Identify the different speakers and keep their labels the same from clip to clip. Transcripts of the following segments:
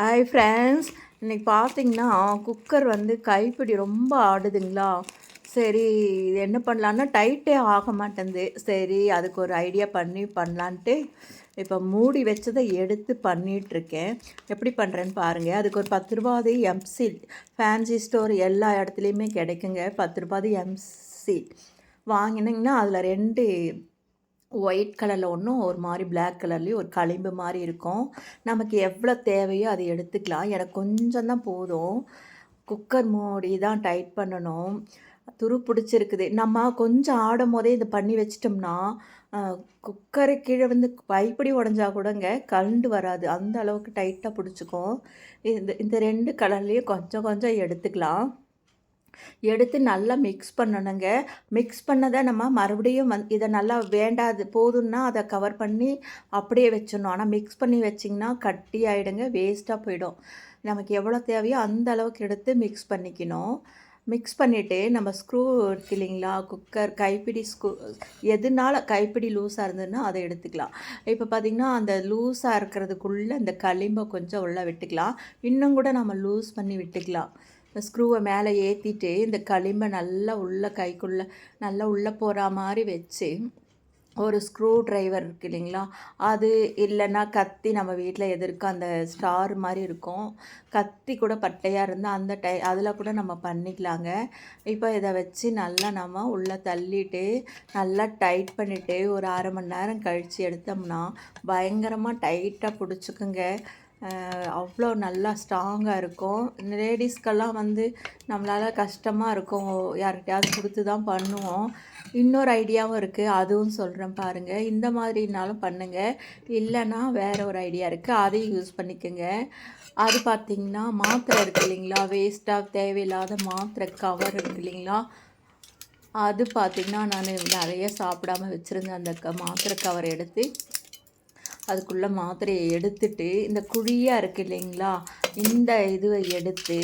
Speaker 1: Hi friends, இன்றைக்கி பார்த்தீங்கன்னா cooker வந்து கைப்பிடி ரொம்ப ஆடுதுங்களா. சரி, இது என்ன பண்ணலான்னா டைட்டே ஆக மாட்டேங்குது. சரி, அதுக்கு ஒரு ஐடியா பண்ணலான்ட்டு இப்போ மூடி வச்சதை எடுத்து பண்ணிகிட்ருக்கேன். எப்படி பண்ணுறேன்னு பாருங்கள். அதுக்கு ஒரு 10 ரூபாது எம்சில் ஃபேன்சி ஸ்டோர் எல்லா இடத்துலையுமே கிடைக்குங்க. 10 ரூபாது எம்சில் வாங்கினீங்கன்னா அதில் 2 ஒயிட் கலரில் ஒன்றும் ஒரு மாதிரி பிளாக் கலர்லேயும் ஒரு களிம்பு மாதிரி இருக்கும். நமக்கு எவ்வளோ தேவையோ அதை எடுத்துக்கலாம். எனக்கு கொஞ்சம் தான் போதும். குக்கர் மூடி தான் டைட் பண்ணணும். துரு பிடிச்சிருக்குது. நம்ம கொஞ்சம் ஆடும் போதே இது பண்ணி வச்சிட்டோம்னா குக்கரை கீழே வந்து பைப்பிடி உடஞ்சா கூடங்க கலண்டு வராது. அந்த அளவுக்கு டைட்டாக பிடிச்சிக்கும். இந்த 2 கலர்லேயும் கொஞ்சம் கொஞ்சம் எடுத்துக்கலாம். எடுத்து நல்லா மிக்ஸ் பண்ணணுங்க. மிக்ஸ் பண்ணதை நம்ம மறுபடியும் இதை நல்லா வேண்டாது போதும்னா அதை கவர் பண்ணி அப்படியே வச்சிடணும். ஆனால் மிக்ஸ் பண்ணி வச்சிங்கன்னா கட்டி ஆகிடுங்க, வேஸ்ட்டாக போயிடும். நமக்கு எவ்வளோ தேவையோ அந்த அளவுக்கு எடுத்து மிக்ஸ் பண்ணிக்கணும். மிக்ஸ் பண்ணிவிட்டு நம்ம ஸ்க்ரூ இருக்கு இல்லைங்களா, குக்கர் கைப்பிடி எதுனால கைப்பிடி லூஸாக இருந்ததுன்னா அதை எடுத்துக்கலாம். இப்போ பார்த்திங்கன்னா அந்த லூஸாக இருக்கிறதுக்குள்ளே இந்த களிம்பை கொஞ்சம் உள்ளே விட்டுக்கலாம். இன்னும் கூட நம்ம லூஸ் பண்ணி விட்டுக்கலாம். ஸ்க்ரூவை மேலே ஏற்றிட்டு இந்த களிம்பை நல்லா கைக்குள்ளே நல்லா உள்ளே போகிற மாதிரி வச்சு ஒரு ஸ்க்ரூ ட்ரைவர் இருக்குது இல்லைங்களா, அது இல்லைன்னா கத்தி நம்ம வீட்டில் எதிர்க்க அந்த ஸ்டார் மாதிரி இருக்கும். கத்தி கூட பட்டையாக இருந்தால் அந்த அதில் கூட நம்ம பண்ணிக்கலாங்க. இப்போ இதை வச்சு நல்லா நம்ம உள்ளே தள்ளிட்டு நல்லா டைட் பண்ணிவிட்டு ஒரு 1/2 மணி நேரம் கழித்து எடுத்தோம்னா பயங்கரமாக டைட்டாக பிடிச்சிக்குங்க. அவ்வளோ நல்லா ஸ்ட்ராங்காக இருக்கும். லேடிஸ்க்கெல்லாம் வந்து நம்மளால் கஷ்டமாக இருக்கும், யார்கிட்டையாவது கொடுத்து தான் பண்ணுவோம். இன்னொரு ஐடியாவும் இருக்குது, அதுவும் சொல்கிறேன் பாருங்கள். இந்த மாதிரினாலும் பண்ணுங்கள், இல்லைன்னா வேறு ஒரு ஐடியா இருக்குது, அதையும் யூஸ் பண்ணிக்கோங்க. அது பார்த்திங்கன்னா மாத்திரை இருக்குது இல்லைங்களா, வேஸ்ட்டாக தேவையில்லாத மாத்திரை கவர் இருக்குது இல்லைங்களா, அது பார்த்திங்கன்னா நான் நிறைய சாப்பிடாமல் வச்சுருந்தேன். அந்த மாத்திரை கவர் எடுத்து அதுக்குள்ளே மாத்திரையை எடுத்துட்டு இந்த குழியாக இருக்குது இல்லைங்களா, இந்த இதுவை எடுத்து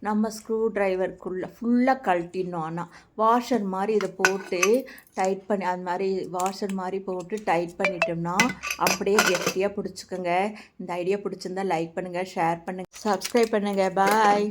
Speaker 1: நம்ம ஸ்க்ரூ ட்ரைவருக்குள்ளே ஃபுல்லாக கழட்டிடணும். ஆனால் வாஷர் மாதிரி இதை போட்டு டைட் பண்ணி அது மாதிரி வாஷர் மாதிரி போட்டு டைட் பண்ணிட்டோம்னா அப்படியே கெட்டியாக பிடிச்சிக்கோங்க. இந்த ஐடியா பிடிச்சிருந்தா லைக் பண்ணுங்கள், ஷேர் பண்ணுங்கள், சப்ஸ்கிரைப் பண்ணுங்கள். பாய்.